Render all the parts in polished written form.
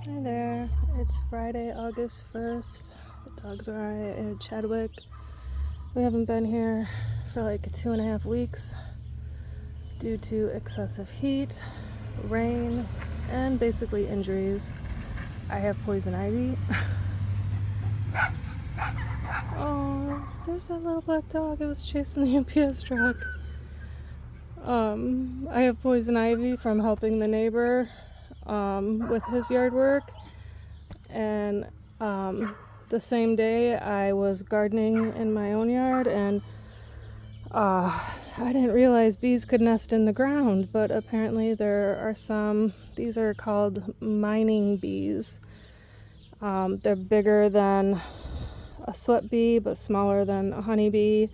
Hi there, it's Friday, August 1st. The dogs are at Chadwick. We haven't been here for like 2.5 weeks due to excessive heat, rain, and basically injuries. I have poison ivy. Oh, there's that little black dog. It was chasing the UPS truck. I have poison ivy from helping the neighbor with his yard work, and the same day I was gardening in my own yard, and I didn't realize bees could nest in the ground, but apparently there are some. These are called mining bees. They're bigger than a sweat bee but smaller than a honeybee,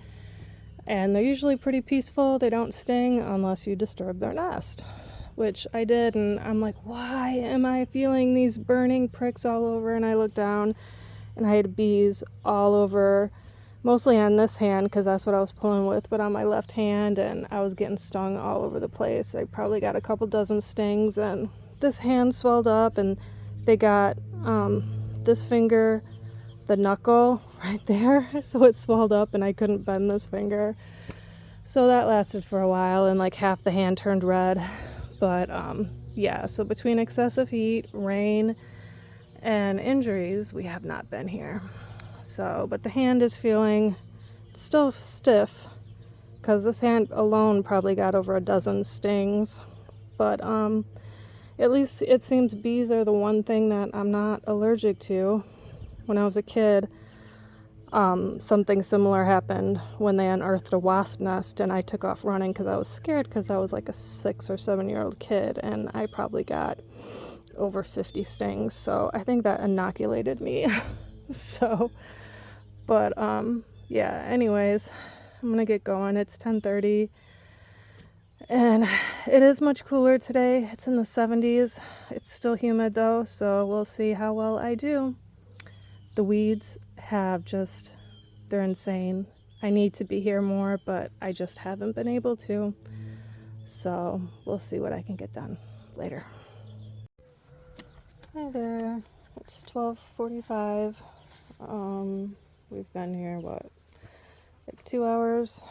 and they're usually pretty peaceful. They don't sting unless you disturb their nest, which I did, and I'm like, why am I feeling these burning pricks all over? And I looked down and I had bees all over, mostly on this hand because that's what I was pulling with, but on my left hand, and I was getting stung all over the place. I probably got a couple dozen stings, and this hand swelled up, and they got this finger, the knuckle right there, so it swelled up and I couldn't bend this finger. So that lasted for a while, and like half the hand turned red. But yeah, so between excessive heat, rain, and injuries, we have not been here. So, but the hand is feeling still stiff because this hand alone probably got over a dozen stings. But at least it seems bees are the one thing that I'm not allergic to. When I was a kid, something similar happened when they unearthed a wasp nest, and I took off running because I was scared because I was like a 6 or 7-year-old kid, and I probably got over 50 stings, so I think that inoculated me. So, but yeah, anyways, I'm gonna get going. It's 10:30 and it is much cooler today. It's in the 70s. It's still humid though, so we'll see how well I do. The weeds have just, they're insane. I need to be here more, but I just haven't been able to. So we'll see what I can get done later. Hi there. It's 12:45. We've been here, what, like 2 hours?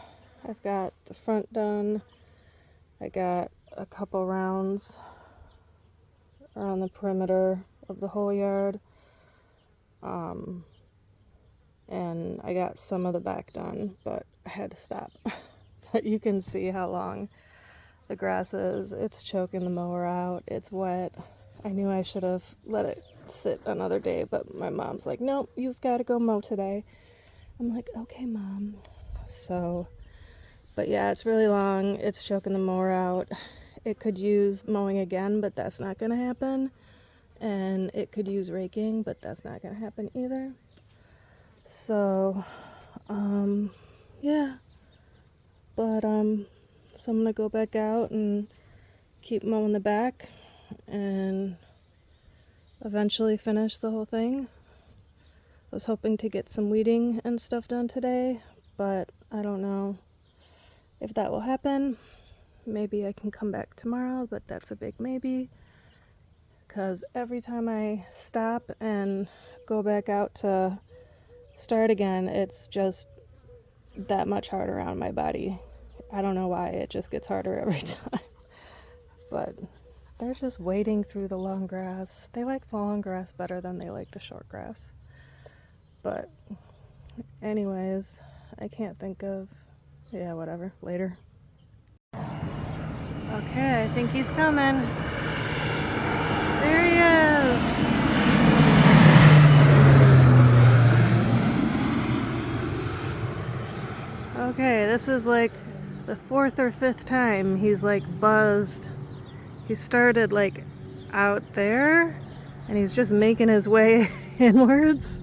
I've got the front done. I got a couple rounds around the perimeter of the whole yard. And I got some of the back done, but I had to stop. But you can see how long the grass is. It's choking the mower out. It's wet. I knew I should have let it sit another day, but my mom's like, nope, you've got to go mow today. I'm like, okay, Mom. So, but yeah, it's really long. It's choking the mower out. It could use mowing again, but that's not going to happen. And it could use raking, but that's not going to happen either. So, yeah. But, so I'm going to go back out and keep mowing the back and eventually finish the whole thing. I was hoping to get some weeding and stuff done today, but I don't know if that will happen. Maybe I can come back tomorrow, but that's a big maybe. Because every time I stop and go back out to start again, it's just that much harder on my body. I don't know why, it just gets harder every time. But they're just wading through the long grass. They like the long grass better than they like the short grass. But anyways, I can't think of, yeah, whatever, later. Okay, I think he's coming. There he is. Okay, this is like the 4th or 5th time he's like buzzed. He started like out there and he's just making his way inwards.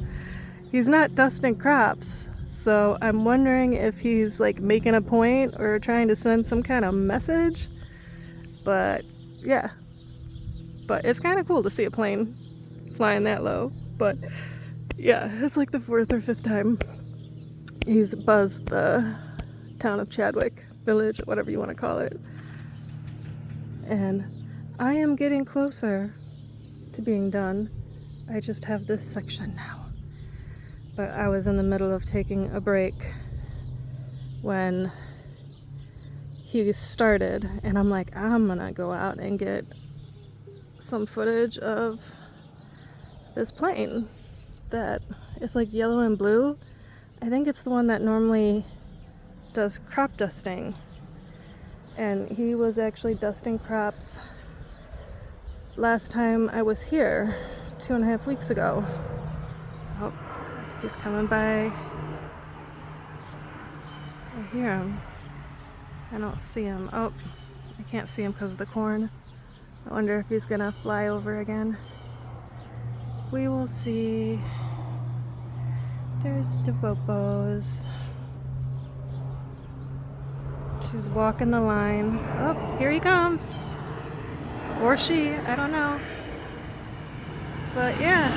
He's not dusting crops, so I'm wondering if he's like making a point or trying to send some kind of message. But yeah, but it's kind of cool to see a plane flying that low. But yeah, it's like the 4th or 5th time he's buzzed the town of Chadwick village, whatever you want to call it. And I am getting closer. to being done. I just have this section now. But I was in the middle of taking a break when he started, and I'm like, I'm gonna go out and get some footage of this plane that is like yellow and blue. I think it's the one that normally does crop dusting, and he was actually dusting crops last time I was here 2.5 weeks ago. Oh, he's coming by. I hear him. I don't see him. Oh, I can't see him because of the corn. I wonder if he's gonna fly over again. We will see. There's the Bobos. She's walking the line. Oh, here he comes. Or she, I don't know. But yeah.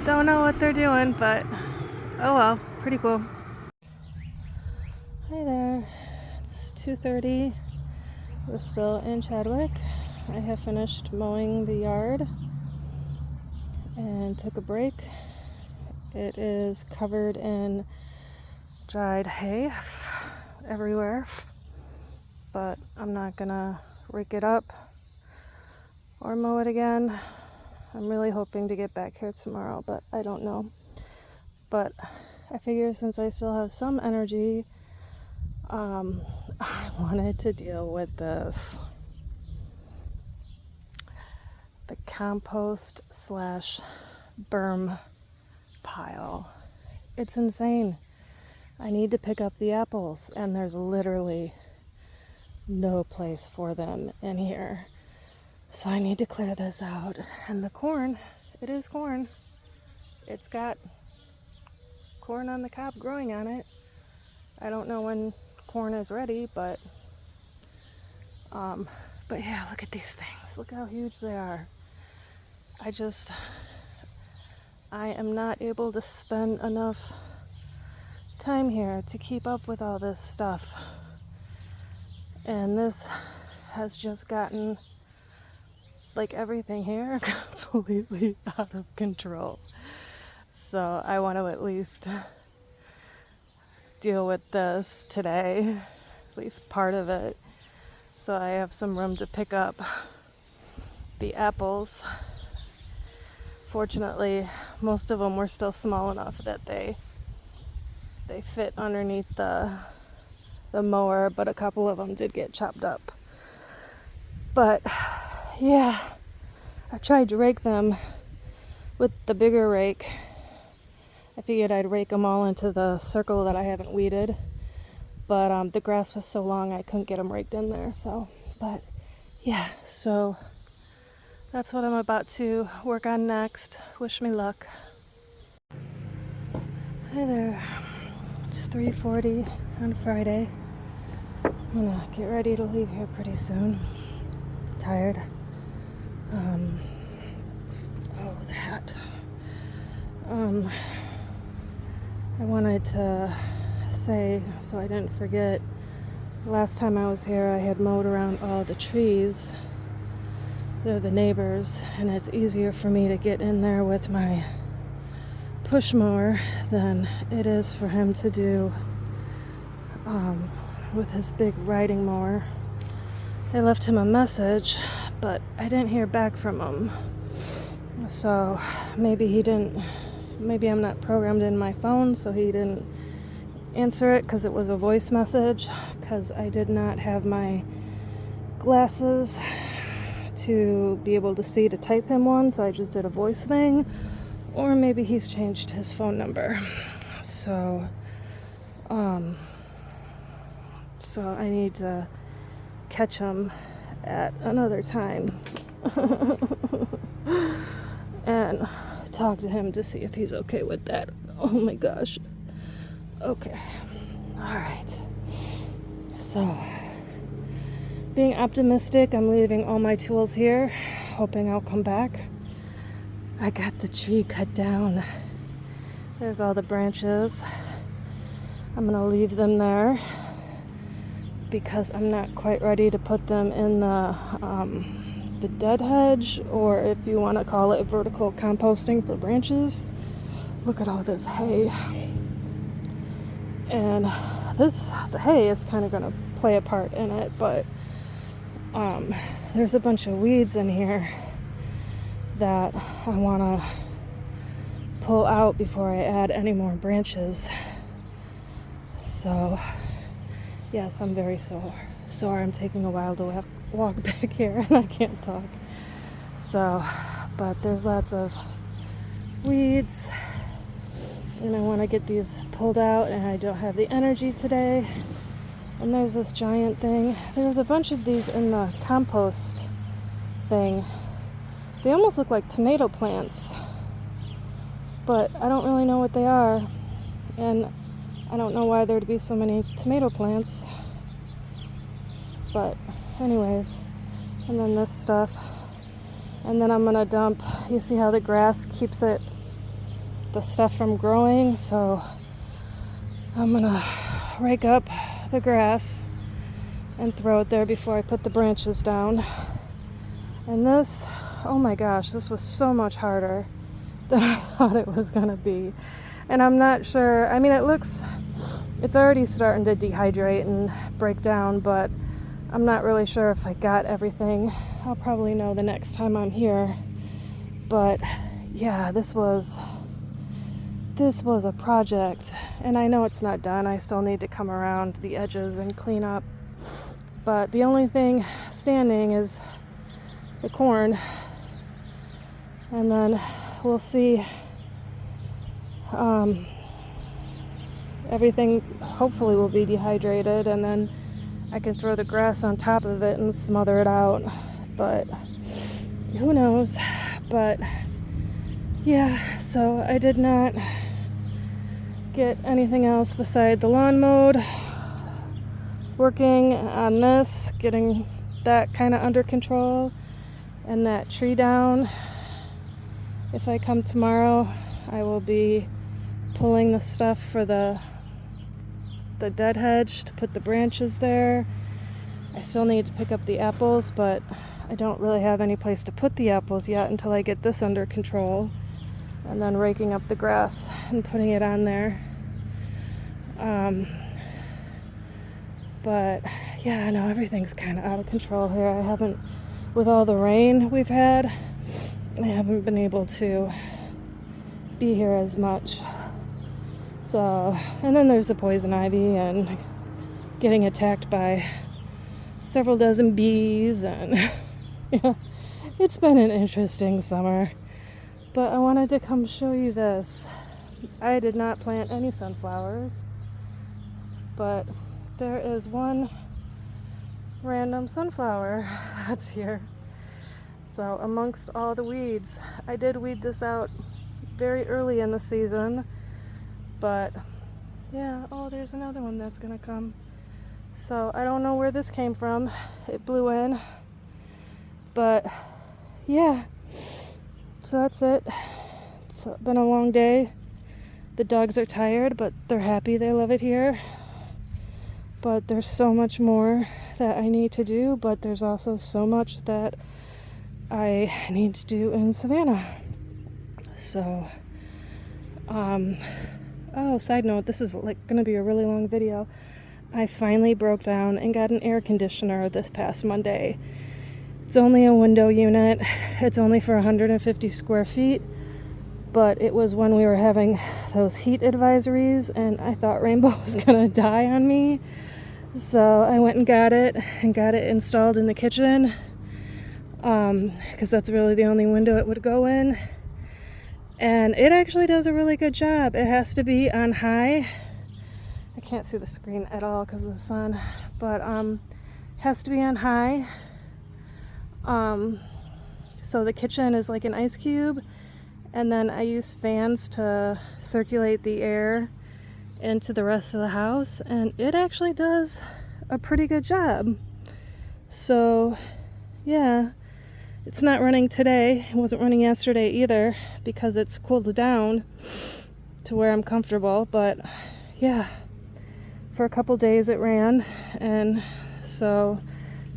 Don't know what they're doing, but oh well, pretty cool. Hi there. It's 2:30. We're still in Chadwick. I have finished mowing the yard and took a break. It is covered in dried hay everywhere, but I'm not gonna rake it up or mow it again. I'm really hoping to get back here tomorrow, but I don't know. But I figure since I still have some energy, I wanted to deal with this. The compost / berm pile. It's insane. I need to pick up the apples, and there's literally no place for them in here. So I need to clear this out. And the corn, it is corn. It's got corn on the cob growing on it. I don't know when corn is ready, but yeah, look at these things. Look how huge they are. I am not able to spend enough time here to keep up with all this stuff. And this has just gotten, like everything here, completely out of control. So I want to at least deal with this today, at least part of it, so I have some room to pick up the apples. Fortunately, most of them were still small enough that they fit underneath the mower, but a couple of them did get chopped up. But yeah, I tried to rake them with the bigger rake. I figured I'd rake them all into the circle that I haven't weeded, but the grass was so long I couldn't get them raked in there. So, but yeah, so that's what I'm about to work on next. Wish me luck. Hi there. It's 3:40 on Friday. I'm gonna get ready to leave here pretty soon. Tired. Oh, the hat. I wanted to say, so I didn't forget, last time I was here I had mowed around all the trees. They're the neighbors, and it's easier for me to get in there with my push mower than it is for him to do with his big riding mower. I left him a message, but I didn't hear back from him. So maybe I'm not programmed in my phone, so he didn't answer it because it was a voice message, because I did not have my glasses to be able to see to type him one, so I just did a voice thing. Or maybe he's changed his phone number. So I need to catch him at another time and talk to him to see if he's okay with that. Oh my gosh. Okay. All right. So, being optimistic, I'm leaving all my tools here, hoping I'll come back. I got the tree cut down. There's all the branches. I'm gonna leave them there because I'm not quite ready to put them in the dead hedge, or if you want to call it vertical composting for branches. Look at all this hay. And the hay is kind of going to play a part in it, but there's a bunch of weeds in here that I want to pull out before I add any more branches. So yes, I'm very sore. I'm taking a while to walk back here and I can't talk. So, but there's lots of weeds and I want to get these pulled out, and I don't have the energy today. And there's this giant thing. There's a bunch of these in the compost thing. They almost look like tomato plants, but I don't really know what they are, and I don't know why there'd be so many tomato plants. But anyways, and then this stuff, and then I'm gonna dump, you see how the grass keeps the stuff from growing, so I'm gonna rake up the grass and throw it there before I put the branches down. And this, oh my gosh, this was so much harder than I thought it was gonna be. And I'm not sure, I mean, it's already starting to dehydrate and break down, but I'm not really sure if I got everything. I'll probably know the next time I'm here. But yeah, this was a project, and I know it's not done. I still need to come around the edges and clean up. But the only thing standing is the corn, and then we'll see. Everything hopefully will be dehydrated, and then I can throw the grass on top of it and smother it out. But who knows? But yeah, so I did not get anything else beside the lawn mowed, working on this, getting that kind of under control, and that tree down. If I come tomorrow, I will be pulling the stuff for the dead hedge to put the branches there. I still need to pick up the apples, but I don't really have any place to put the apples yet until I get this under control. And then raking up the grass and putting it on there. But yeah, no, everything's kind of out of control here. With all the rain we've had, I haven't been able to be here as much. So, and then there's the poison ivy and getting attacked by several dozen bees, and yeah, it's been an interesting summer. But I wanted to come show you this. I did not plant any sunflowers, but there is one random sunflower that's here. So amongst all the weeds, I did weed this out very early in the season, but yeah, oh, there's another one that's gonna come. So I don't know where this came from. It blew in, but yeah. So that's it. It's been a long day. The dogs are tired, but they're happy. They love it here. But there's so much more that I need to do, but there's also so much that I need to do in Savannah. So, oh, side note, this is like going to be a really long video. I finally broke down and got an air conditioner this past Monday. It's only a window unit. It's only for 150 square feet, but it was when we were having those heat advisories, and I thought Rainbow was gonna die on me. So I went and got it installed in the kitchen, because that's really the only window it would go in. And it actually does a really good job. It has to be on high. I can't see the screen at all because of the sun, but has to be on high. So the kitchen is like an ice cube, and then I use fans to circulate the air into the rest of the house, and it actually does a pretty good job. So yeah, it's not running today. It wasn't running yesterday either because it's cooled down to where I'm comfortable, but yeah, for a couple days it ran, and so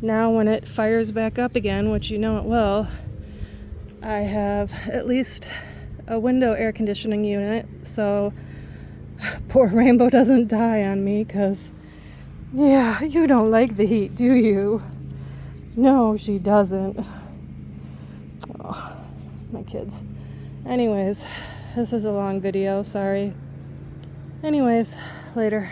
now when it fires back up again, which you know it will, I have at least a window air conditioning unit, so poor Rainbow doesn't die on me, because, yeah, you don't like the heat, do you? No, she doesn't. Oh, my kids. Anyways, this is a long video, sorry. Anyways, later.